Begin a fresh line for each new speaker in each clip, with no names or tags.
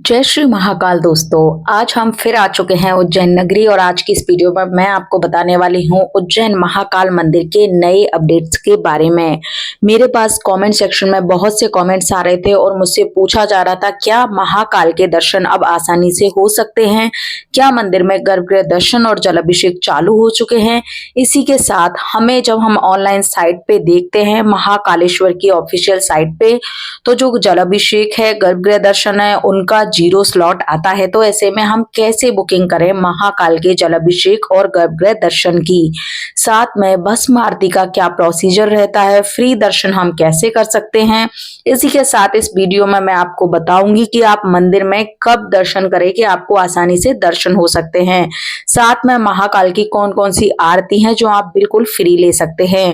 जय श्री महाकाल दोस्तों। आज हम फिर आ चुके हैं उज्जैन नगरी और आज की इस वीडियो में मैं आपको बताने वाली हूँ उज्जैन महाकाल मंदिर के नए अपडेट्स के बारे में। मेरे पास कमेंट सेक्शन में बहुत से कमेंट्स आ रहे थे और मुझसे पूछा जा रहा था क्या महाकाल के दर्शन अब आसानी से हो सकते हैं, क्या मंदिर में गर्भगृह दर्शन और जलाभिषेक चालू हो चुके हैं। इसी के साथ हमें जब हम ऑनलाइन साइट पे देखते हैं महाकालेश्वर की ऑफिशियल साइट पे, तो जो जलाभिषेक है, गर्भगृह दर्शन है, उनका जीरो स्लॉट आता है। तो ऐसे में हम कैसे बुकिंग करें महाकाल के जलाभिषेक और गर्भगृह दर्शन की, साथ में भस्म आरती का क्या प्रोसीजर रहता है, फ्री दर्शन हम कैसे कर सकते हैं। इसी के साथ इस वीडियो में मैं आपको बताऊंगी कि आप मंदिर में कब दर्शन करें कि आपको आसानी से दर्शन हो सकते हैं। साथ में महाकाल की कौन कौन सी आरती हैं जो आप बिल्कुल फ्री ले सकते हैं।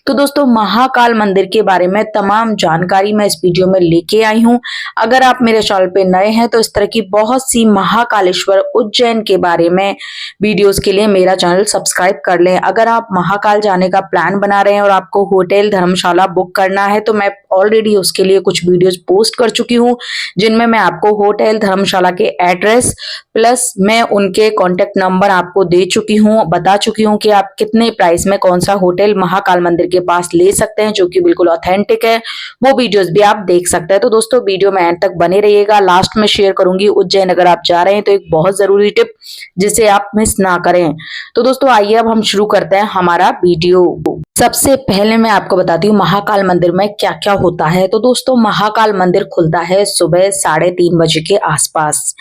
तो दोस्तों, महाकाल मंदिर के बारे में तमाम जानकारी मैं इस वीडियो में लेके आई हूँ। अगर आप मेरे चैनल पे नए हैं तो इस तरह की बहुत सी महाकालेश्वर उज्जैन के बारे में वीडियोस के लिए मेरा चैनल सब्सक्राइब कर लें। अगर आप महाकाल जाने का प्लान बना रहे हैं और आपको होटल धर्मशाला बुक करना है तो मैं ऑलरेडी उसके लिए कुछ वीडियोस पोस्ट कर चुकी हूँ, जिनमें मैं आपको होटल धर्मशाला के एड्रेस प्लस मैं उनके कॉन्टेक्ट नंबर आपको दे चुकी हूँ, बता चुकी हूँ कि आप कितने प्राइस में कौन सा होटल महाकाल मंदिर के पास ले सकते हैं जो कि बिल्कुल ऑथेंटिक है। वो वीडियोस भी आप देख सकते हैं। तो दोस्तों, वीडियो में एंड तक बने रहिएगा। लास्ट में शेयर करूंगी उज्जैन अगर आप जा रहे हैं तो एक बहुत जरूरी टिप जिसे आप मिस ना करें। तो दोस्तों, आइए अब हम शुरू करते हैं हमारा वीडियो। सबसे पहले मैं आपको बताती हूँ महाकाल मंदिर में क्या क्या होता है। तो दोस्तों, महाकाल मंदिर खुलता है सुबह 3:30 बजे के आसपास।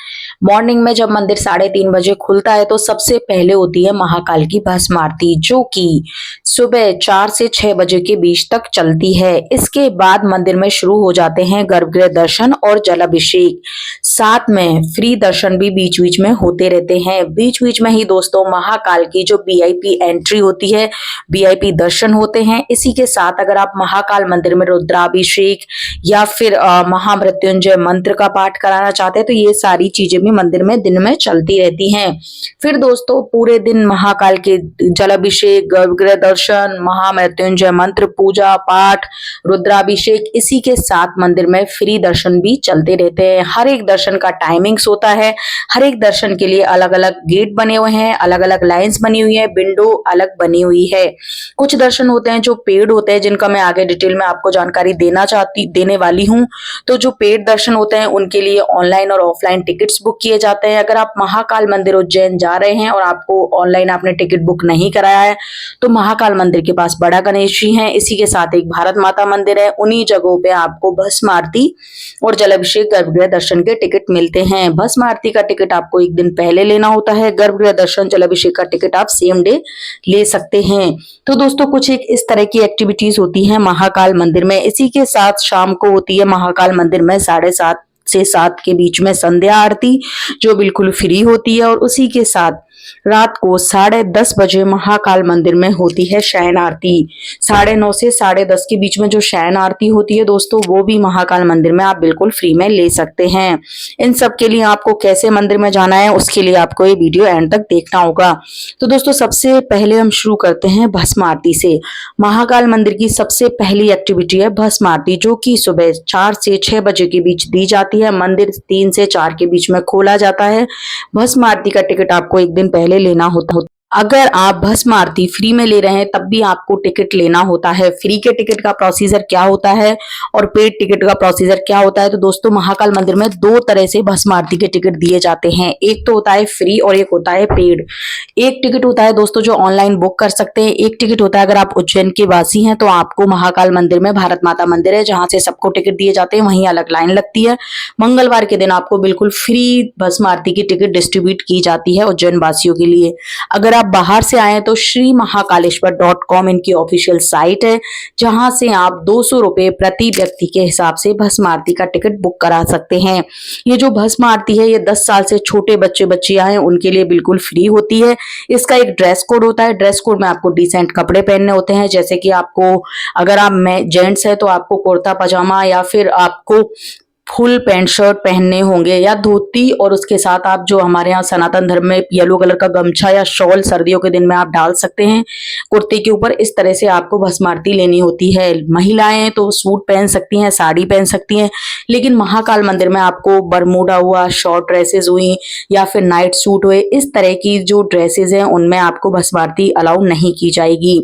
मॉर्निंग में जब मंदिर 3:30 बजे खुलता है तो सबसे पहले होती है महाकाल की भस्म आरती, जो कि सुबह 4 से 6 बजे के बीच तक चलती है। इसके बाद मंदिर में शुरू हो जाते हैं गर्भगृह दर्शन और जलाभिषेक। साथ में फ्री दर्शन भी बीच बीच में होते रहते हैं। बीच बीच में ही दोस्तों महाकाल की जो वीआईपी एंट्री होती है, वीआईपी दर्शन होते हैं। इसी के साथ अगर आप महाकाल मंदिर में रुद्राभिषेक या फिर महामृत्युंजय मंत्र का पाठ कराना चाहते हैं तो ये सारी चीजें भी मंदिर में दिन में चलती रहती हैं। फिर दोस्तों, पूरे दिन महाकाल के जलाभिषेक, गर्भगृह दर्शन, महामृत्युंजय मंत्र, पूजा पाठ, रुद्राभिषेक, इसी के साथ मंदिर में फ्री दर्शन भी चलते रहते हैं। हर एक दर्शन का टाइमिंग्स होता है। हर एक दर्शन के लिए अलग अलग गेट बने हुए हैं, अलग अलग लाइंस बनी हुई है, विंडो अलग बनी हुई है। कुछ दर्शन होते हैं जो पेड होते हैं, जिनका मैं आगे डिटेल में आपको जानकारी देने वाली हूँ। तो जो पेड दर्शन होते हैं उनके लिए ऑनलाइन और ऑफलाइन टिकट्स बुक किए जाते हैं। अगर आप महाकाल मंदिर उज्जैन जा रहे हैं और आपको ऑनलाइन आपने टिकट बुक नहीं कराया है तो महाकाल मंदिर के पास बड़ा गणेश जी हैं, इसी के साथ एक भारत माता मंदिर है। उन्हीं जगहों पे आपको भस्म आरती और जलाभिषेक, गर्भगृह दर्शन के टिकट मिलते हैं। भस्म आरती का टिकट आपको एक दिन पहले लेना होता है। गर्भगृह दर्शन, जलाभिषेक का टिकट आप सेम डे ले सकते हैं। तो दोस्तों, कुछ एक इस तरह की एक्टिविटीज होती है महाकाल मंदिर में। इसी के साथ शाम को होती है महाकाल मंदिर में 7:30 से 7 के बीच में संध्या आरती, जो बिल्कुल फ्री होती है। और उसी के साथ रात को 10:30 बजे महाकाल मंदिर में होती है शयन आरती। 9:30 से 10:30 के बीच में जो शयन आरती होती है दोस्तों, वो भी महाकाल मंदिर में आप बिल्कुल फ्री में ले सकते हैं। इन सब के लिए आपको कैसे मंदिर में जाना है उसके लिए आपको ये वीडियो एंड तक देखना होगा। तो दोस्तों, सबसे पहले हम शुरू करते हैं भस्म आरती से। महाकाल मंदिर की सबसे पहली एक्टिविटी है भस्म आरती, जो कि सुबह 4 से 6 बजे के बीच दी जाती है। मंदिर 3 से 4 के बीच में खोला जाता है। भस्म आरती का टिकट आपको एक दिन पहले लेना होता है। अगर आप भस्म आरती फ्री में ले रहे हैं तब भी आपको टिकट लेना होता है। फ्री के टिकट का प्रोसीजर क्या होता है और पेड टिकट का प्रोसीजर क्या होता है, तो दोस्तों महाकाल मंदिर में 2 तरह से भस्म आरती के टिकट दिए जाते हैं। एक तो होता है फ्री और एक होता है पेड। एक टिकट होता है दोस्तों जो ऑनलाइन बुक कर सकते हैं। एक टिकट होता है अगर आप उज्जैन के वासी हैं तो आपको महाकाल मंदिर में भारत माता मंदिर है जहां से सबको टिकट दिए जाते हैं, वहीं अलग लाइन लगती है। मंगलवार के दिन आपको बिल्कुल फ्री भस्म आरती की टिकट डिस्ट्रीब्यूट की जाती है उज्जैन वासियों के लिए। अगर आप बाहर से आए तो श्री महाकालेश्वर.com इनकी ऑफिशियल साइट है, जहां से आप 200 रुपए प्रति व्यक्ति के हिसाब से भस्म आरती का टिकट बुक करा सकते हैं। ये जो भस्म आरती है ये 10 साल से छोटे बच्चे बच्चियां हैं उनके लिए बिल्कुल फ्री होती है। इसका एक ड्रेस कोड होता है। ड्रेस कोड में आपको डिसेंट कपड़े पहनने होते हैं, जैसे कि आपको, अगर आप जेंट्स है तो आपको कुर्ता पजामा या फिर आपको फुल पैंट शर्ट पहनने होंगे या धोती, और उसके साथ आप जो हमारे यहाँ सनातन धर्म में येलो कलर का गमछा या शॉल सर्दियों के दिन में आप डाल सकते हैं कुर्ते के ऊपर। इस तरह से आपको भस्म आरती लेनी होती है। महिलाएं तो सूट पहन सकती हैं, साड़ी पहन सकती हैं, लेकिन महाकाल मंदिर में आपको बरमूडा हुआ, शॉर्ट ड्रेसेस हुई या फिर नाइट सूट हुए, इस तरह की जो ड्रेसेस हैं उनमें आपको भस्म आरती अलाउ नहीं की जाएगी।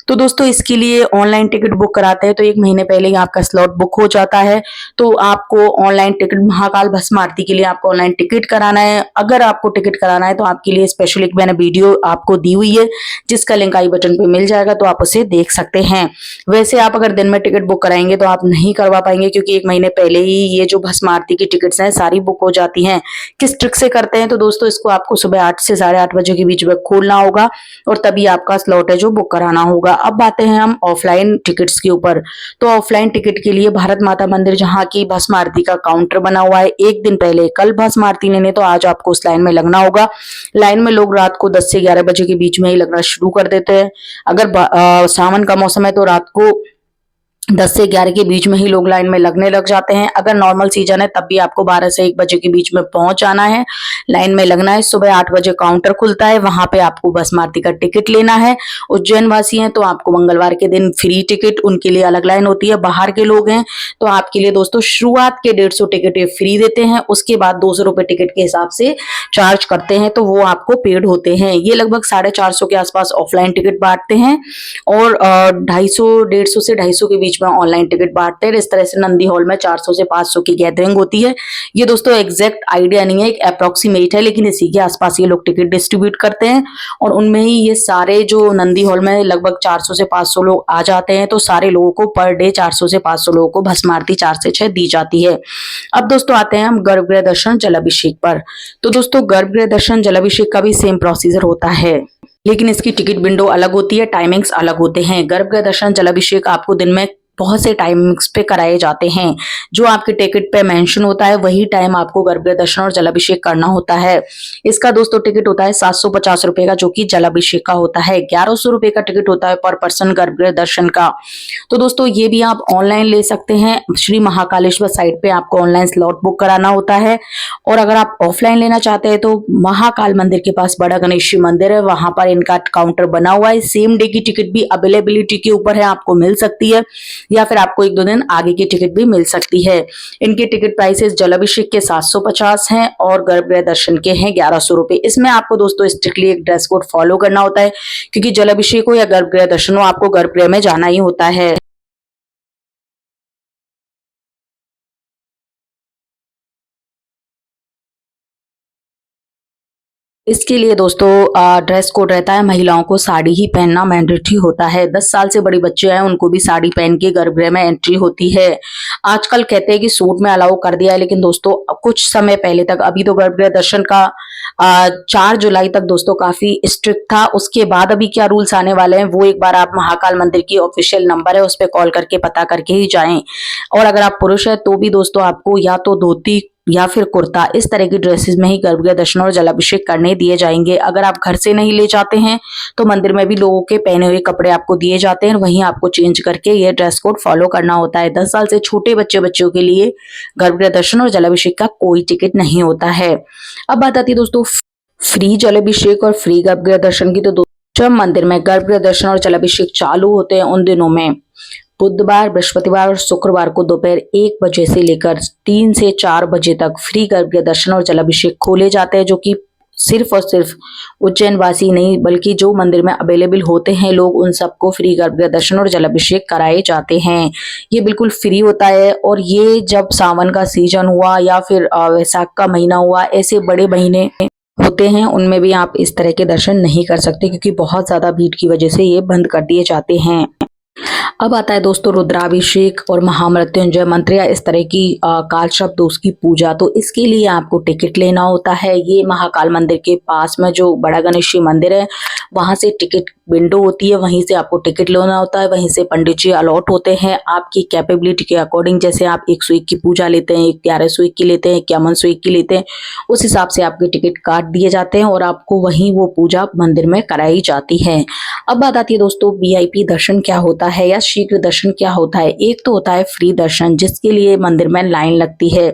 तो दोस्तों इसके लिए ऑनलाइन टिकट बुक कराते हैं तो 1 महीने पहले ही आपका स्लॉट बुक हो जाता है। तो आपको ऑनलाइन टिकट महाकाल भस्म आरती के लिए आपको ऑनलाइन टिकट कराना है। अगर आपको टिकट कराना है तो आपके लिए स्पेशल एक मैंने वीडियो आपको दी हुई है जिसका लिंक आई बटन पे मिल जाएगा, तो आप उसे देख सकते हैं। वैसे आप अगर दिन में टिकट बुक कराएंगे तो आप नहीं करवा पाएंगे, क्योंकि 1 महीने पहले ही ये जो भस्म आरती की टिकट्स हैं सारी बुक हो जाती हैं। किस ट्रिक से करते हैं तो दोस्तों इसको आपको सुबह 8 से 8:30 बजे के बीच में खोलना होगा और तभी आपका स्लॉट है जो बुक कराना होगा। अब बातें हैं हम ऑफलाइन टिकट्स के ऊपर। तो ऑफलाइन टिकट के लिए भारत माता मंदिर जहाँ की भस्म आरती का काउंटर बना हुआ है, एक दिन पहले कल भस्म आरती लेने तो आज आपको उस लाइन में लगना होगा। लाइन में लोग रात को 10 से 11 बजे के बीच में ही लगना शुरू कर देते हैं। अगर सावन का मौसम है तो रात को 10 से 11 के बीच में ही लोग लाइन में लगने लग जाते हैं। अगर नॉर्मल सीजन है तब भी आपको 12 से 1 बजे के बीच में पहुंच जाना है, लाइन में लगना है। सुबह 8 बजे काउंटर खुलता है, वहां पे आपको भस्म आरती का टिकट लेना है। उज्जैन वासी हैं तो आपको मंगलवार के दिन फ्री टिकट, उनके लिए अलग लाइन होती है। बाहर के लोग हैं तो आपके लिए दोस्तों शुरुआत के 150 टिकट फ्री देते हैं, उसके बाद 200 रुपए टिकट के हिसाब से चार्ज करते हैं, तो वो आपको पेड होते हैं। ये लगभग 450 के आसपास ऑफलाइन टिकट बांटते हैं और 150 से 250 के बीच में ऑनलाइन टिकट बांटते हैं। इस तरह से नंदी हॉल में 400 से 500 की गैदरिंग होती है। ये दोस्तों एग्जैक्ट आइडिया नहीं है, एक अप्रोक्सीमेट है, लेकिन इसी के आसपास ये लोग टिकट डिस्ट्रीब्यूट करते हैं और उनमें ही ये सारे जो नंदी हॉल में लगभग 400 से 500 लोग आ जाते हैं, तो सारे लोगों को पर डे 400 से 500 लोगों को भस्म आरती 4 से 6 दी जाती है। अब दोस्तों आते हैं हम गर्भगृह दर्शन जलाभिषेक पर। तो दोस्तों गर्भगृह दर्शन जलाभिषेक का भी सेम प्रोसीजर होता है, लेकिन इसकी टिकट विंडो अलग होती है, टाइमिंग्स अलग होते हैं। गर्भगृह दर्शन जलाभिषेक आपको दिन में बहुत से टाइमिंग्स पे कराए जाते हैं। जो आपके टिकट पे मेंशन होता है वही टाइम आपको गर्भगृह दर्शन और जलाभिषेक करना होता है। इसका दोस्तों टिकट होता है 750 रुपए का, जो कि जलाभिषेक का होता है। 1100 रुपए का टिकट होता है पर पर्सन गर्भगृह दर्शन का। तो दोस्तों ये भी आप ऑनलाइन ले सकते हैं। श्री महाकालेश्वर साइट पे आपको ऑनलाइन स्लॉट बुक कराना होता है। और अगर आप ऑफलाइन लेना चाहते हैं तो महाकाल मंदिर के पास बड़ा गणेश मंदिर है, वहां पर इनका काउंटर बना हुआ है। सेम डे की टिकट भी अवेलेबिलिटी के ऊपर है, आपको मिल सकती है या फिर आपको 1-2 दिन आगे की टिकट भी मिल सकती है। इनके टिकट प्राइसेस जलाभिषेक के 750 हैं और गर्भगृह दर्शन के हैं 1100 रुपए। इसमें आपको दोस्तों स्ट्रिक्टली एक ड्रेस कोड फॉलो करना होता है, क्योंकि जलाभिषेक हो या गर्भगृह दर्शन हो आपको गर्भगृह में जाना ही होता है। इसके लिए दोस्तों ड्रेस कोड रहता है, महिलाओं को साड़ी ही पहनना मैंडेटरी होता है। 10 साल से बड़े बच्चे हैं उनको भी साड़ी पहन के गर्भगृह में एंट्री होती है। आजकल कहते हैं कि सूट में अलाउ कर दिया है, लेकिन दोस्तों कुछ समय पहले तक, अभी तो गर्भगृह दर्शन का 4 जुलाई तक दोस्तों काफी स्ट्रिक्ट था। उसके बाद अभी क्या रूल्स आने वाले हैं वो एक बार आप महाकाल मंदिर की ऑफिशियल नंबर है उस पर कॉल करके पता करके ही जाएं। और अगर आप पुरुष है तो भी दोस्तों आपको या तो धोती या फिर कुर्ता, इस तरह की ड्रेसेस में ही गर्भगृह दर्शन और जलाभिषेक करने दिए जाएंगे। अगर आप घर से नहीं ले जाते हैं तो मंदिर में भी लोगों के पहने हुए कपड़े आपको दिए जाते हैं, वहीं आपको चेंज करके ये ड्रेस कोड फॉलो करना होता है। 10 साल से छोटे बच्चों के लिए गर्भगृह दर्शन और जलाभिषेक का कोई टिकट नहीं होता है। अब बात आती है दोस्तों फ्री जलाभिषेक और फ्री गर्भगृह दर्शन की। तो जब मंदिर में गर्भगृह दर्शन और जलाभिषेक चालू होते हैं उन दिनों में बुधवार, बृहस्पतिवार और शुक्रवार को दोपहर 1 बजे से लेकर 3 से 4 बजे तक फ्री गर्भगृह दर्शन और जलाभिषेक खोले जाते हैं, जो कि सिर्फ और सिर्फ उज्जैन वासी नहीं बल्कि जो मंदिर में अवेलेबल होते हैं लोग, उन सबको फ्री गर्भगृह दर्शन और जलाभिषेक कराए जाते हैं। ये बिल्कुल फ्री होता है। और ये जब सावन का सीजन हुआ या फिर वैशाख का महीना हुआ, ऐसे बड़े महीने होते हैं उनमें भी आप इस तरह के दर्शन नहीं कर सकते, क्योंकि बहुत ज्यादा भीड़ की वजह से ये बंद कर दिए जाते हैं। अब आता है दोस्तों रुद्राभिषेक और महामृत्युंजय मंत्र या इस तरह की काल शब्द उसकी पूजा। तो इसके लिए आपको टिकट लेना होता है। ये महाकाल मंदिर के पास में जो बड़ा गणेश मंदिर है वहां से टिकट विंडो होती है, वहीं से आपको टिकट लेना होता है। वहीं से पंडित जी अलॉट होते हैं आपकी कैपेबिलिटी के अकॉर्डिंग। जैसे आप 101 की पूजा लेते हैं, 1101 की लेते हैं, 5101 की लेते हैं, उस हिसाब से आपके टिकट काट दिए जाते हैं और आपको वहीं वो पूजा मंदिर में कराई जाती है। अब बात आती है दोस्तों VIP दर्शन क्या होता है या शीघ्र दर्शन क्या होता है? एक तो होता है फ्री दर्शन, जिसके लिए मंदिर में लाइन लगती है।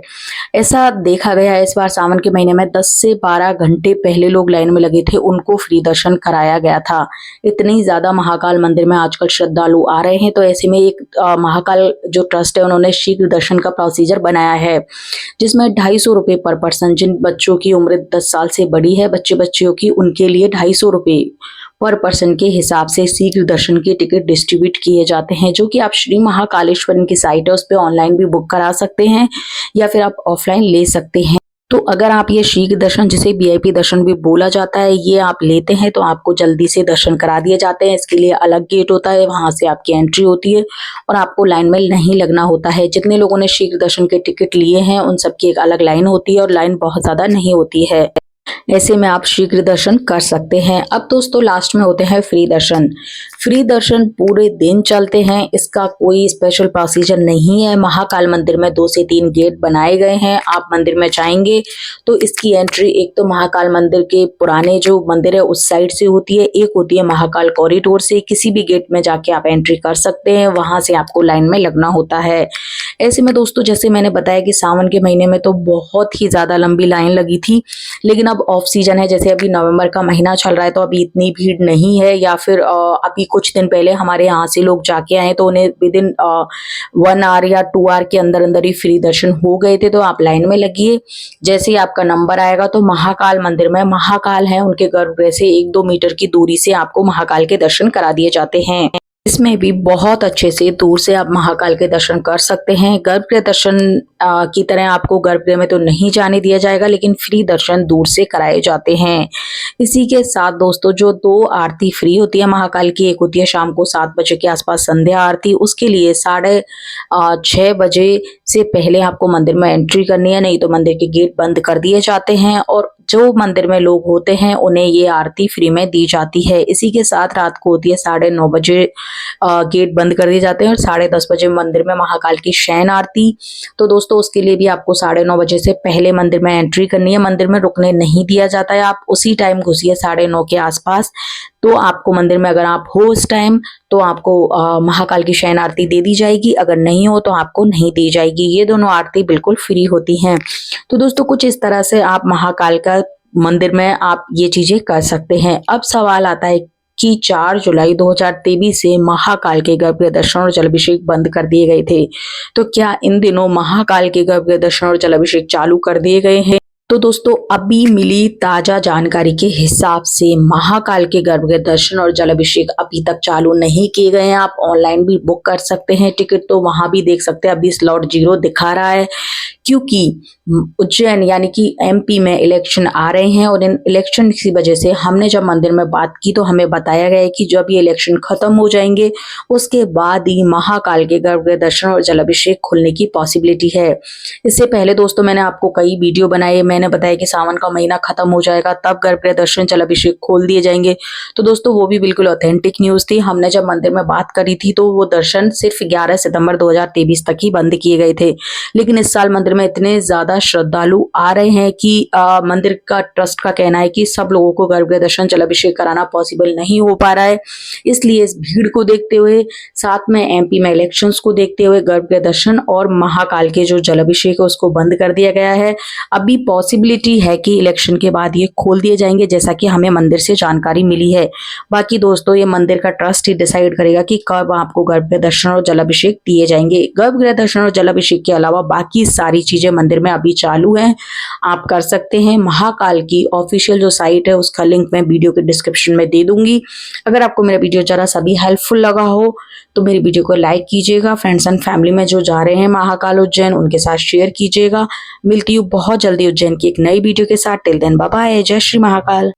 ऐसा देखा गया है इस बार सावन के महीने में 10 से 12 घंटे पहले लोग लाइन में लगे थे, उनको फ्री दर्शन कराया गया था। इतनी ज़्यादा महाकाल मंदिर में आजकल श्रद्धालु आ रहे हैं, तो ऐसे में एक महाकाल जो ट्रस्ट है उन्होंने शीघ्र दर्शन का प्रोसीजर बनाया है, जिसमें 250 रुपये पर पर्सन, जिन बच्चों की उम्र 10 साल से बड़ी है, बच्चियों की, उनके लिए 250 रुपये पर पर्सन के हिसाब से शीघ्र दर्शन के टिकट डिस्ट्रीब्यूट किए जाते हैं, जो कि आप श्री महाकालेश्वर की साइट है उस पर ऑनलाइन भी बुक करा सकते हैं या फिर आप ऑफलाइन ले सकते हैं। तो अगर आप ये शीघ्र दर्शन, जिसे वीआईपी दर्शन भी बोला जाता है, ये आप लेते हैं तो आपको जल्दी से दर्शन करा दिए जाते हैं। इसके लिए अलग गेट होता है, वहां से आपकी एंट्री होती है और आपको लाइन में नहीं लगना होता है। जितने लोगों ने शीघ्र दर्शन के टिकट लिए हैं उन सबकी एक अलग लाइन होती है और लाइन बहुत ज्यादा नहीं होती है। ऐसे में आप शीघ्र दर्शन कर सकते हैं। अब दोस्तों लास्ट में होते हैं फ्री दर्शन। फ्री दर्शन पूरे दिन चलते हैं, इसका कोई स्पेशल प्रोसीजर नहीं है। महाकाल मंदिर में 2 से 3 गेट बनाए गए हैं। आप मंदिर में जाएंगे तो इसकी एंट्री एक तो महाकाल मंदिर के पुराने जो मंदिर है उस साइड से होती है, एक होती है महाकाल कॉरिडोर से। किसी भी गेट में जाके आप एंट्री कर सकते हैं, वहां से आपको लाइन में लगना होता है। ऐसे में दोस्तों जैसे मैंने बताया कि सावन के महीने में तो बहुत ही ज्यादा लंबी लाइन लगी थी, लेकिन अब ऑफ सीजन है, जैसे अभी नवंबर का महीना चल रहा है तो अभी इतनी भीड़ नहीं है। या फिर अभी कुछ दिन पहले हमारे यहाँ से लोग जाके आए तो उन्हें विद इन 1 आवर या 2 आवर के अंदर अंदर ही फ्री दर्शन हो गए थे। तो आप लाइन में लगिए, जैसे ही आपका नंबर आएगा तो महाकाल मंदिर में महाकाल है, उनके गर्भगृह से 1-2 मीटर की दूरी से आपको महाकाल के दर्शन करा दिए जाते हैं। इसमें भी बहुत अच्छे से दूर से आप महाकाल के दर्शन कर सकते हैं। गर्भगृह दर्शन की तरह आपको गर्भगृह में तो नहीं जाने दिया जाएगा, लेकिन फ्री दर्शन दूर से कराए जाते हैं। इसी के साथ दोस्तों जो 2 आरती फ्री होती है महाकाल की, एक होती है शाम को 7 बजे के आसपास संध्या आरती, उसके लिए 6:30 बजे से पहले आपको मंदिर में एंट्री करनी है, नहीं तो मंदिर के गेट बंद कर दिए जाते हैं और जो मंदिर में लोग होते हैं उन्हें ये आरती फ्री में दी जाती है। इसी के साथ रात को होती है 9:30 बजे गेट बंद कर दिए जाते हैं और 10:30 बजे मंदिर में महाकाल की शयन आरती। तो दोस्तों उसके लिए भी आपको 9:30 बजे से पहले मंदिर में एंट्री करनी है। मंदिर में रुकने नहीं दिया जाता है, आप उसी टाइम घुसिए 9:30 के आसपास, तो आपको मंदिर में अगर आप हो उस टाइम तो आपको महाकाल की शयन आरती दे दी जाएगी, अगर नहीं हो तो आपको नहीं दी जाएगी। ये दोनों आरती बिल्कुल फ्री होती हैं। तो दोस्तों कुछ इस तरह से आप महाकाल का मंदिर में आप ये चीजें कर सकते हैं। अब सवाल आता है कि 4 जुलाई 2023 से महाकाल के गर्भगृह दर्शन और जलाभिषेक बंद कर दिए गए थे, तो क्या इन दिनों महाकाल के गर्भगृह दर्शन और जलाभिषेक चालू कर दिए गए हैं? तो दोस्तों अभी मिली ताजा जानकारी के हिसाब से महाकाल के गर्भगृह दर्शन और जलाभिषेक अभी तक चालू नहीं किए गए हैं। आप ऑनलाइन भी बुक कर सकते हैं टिकट, तो वहां भी देख सकते हैं अभी स्लॉट 0 दिखा रहा है, क्योंकि उज्जैन यानी कि एमपी में इलेक्शन आ रहे हैं और इन इलेक्शन की वजह से हमने जब मंदिर में बात की तो हमें बताया गया है कि जब ये इलेक्शन खत्म हो जाएंगे उसके बाद ही महाकाल के गर्भगृह दर्शन और जलाभिषेक खुलने की पॉसिबिलिटी है। इससे पहले दोस्तों मैंने आपको कई वीडियो बनाए, मैंने बताया कि सावन का महीना खत्म हो जाएगा तब गर्भगृह दर्शन जलाभिषेक खोल दिए जाएंगे। तो दोस्तों वो भी बिल्कुल ऑथेंटिक न्यूज थी। हमने जब मंदिर में बात करी थी तो वो दर्शन सिर्फ 11 सितंबर 2023 तक ही बंद किए गए थे, लेकिन इस साल मंदिर में इतने ज्यादा श्रद्धालु आ रहे हैं कि मंदिर का ट्रस्ट का कहना है कि सब लोगों को गर्भगृह दर्शन जलाभिषेक कराना पॉसिबल नहीं हो पा रहा है। इसलिए इस भीड़ को देखते हुए, साथ में एमपी में इलेक्शंस को देखते हुए गर्भगृह दर्शन और महाकाल के जो जलाभिषेक है उसको बंद कर दिया गया है। अभी पॉसिबिलिटी है कि इलेक्शन के बाद ये खोल दिए जाएंगे, जैसा कि हमें मंदिर से जानकारी मिली है। बाकी दोस्तों ये मंदिर का ट्रस्ट ही डिसाइड करेगा कि कब आपको गर्भगृह दर्शन और जलाभिषेक दिए जाएंगे। गर्भगृह दर्शन और जलाभिषेक के अलावा बाकी सारी चीजें मंदिर में अभी चालू है, आप कर सकते हैं। महाकाल की ऑफिशियल जो साइट है उसका लिंक मैं वीडियो के डिस्क्रिप्शन में दे दूंगी। अगर आपको मेरा वीडियो जरा सा भी हेल्पफुल लगा हो तो मेरी वीडियो को लाइक कीजिएगा, फ्रेंड्स एंड फैमिली में जो जा रहे हैं महाकाल उज्जैन उनके साथ शेयर कीजिएगा। मिलती हूँ बहुत जल्दी उज्जैन की एक नई वीडियो के साथ। टिल देन बाय बाय, जय श्री महाकाल।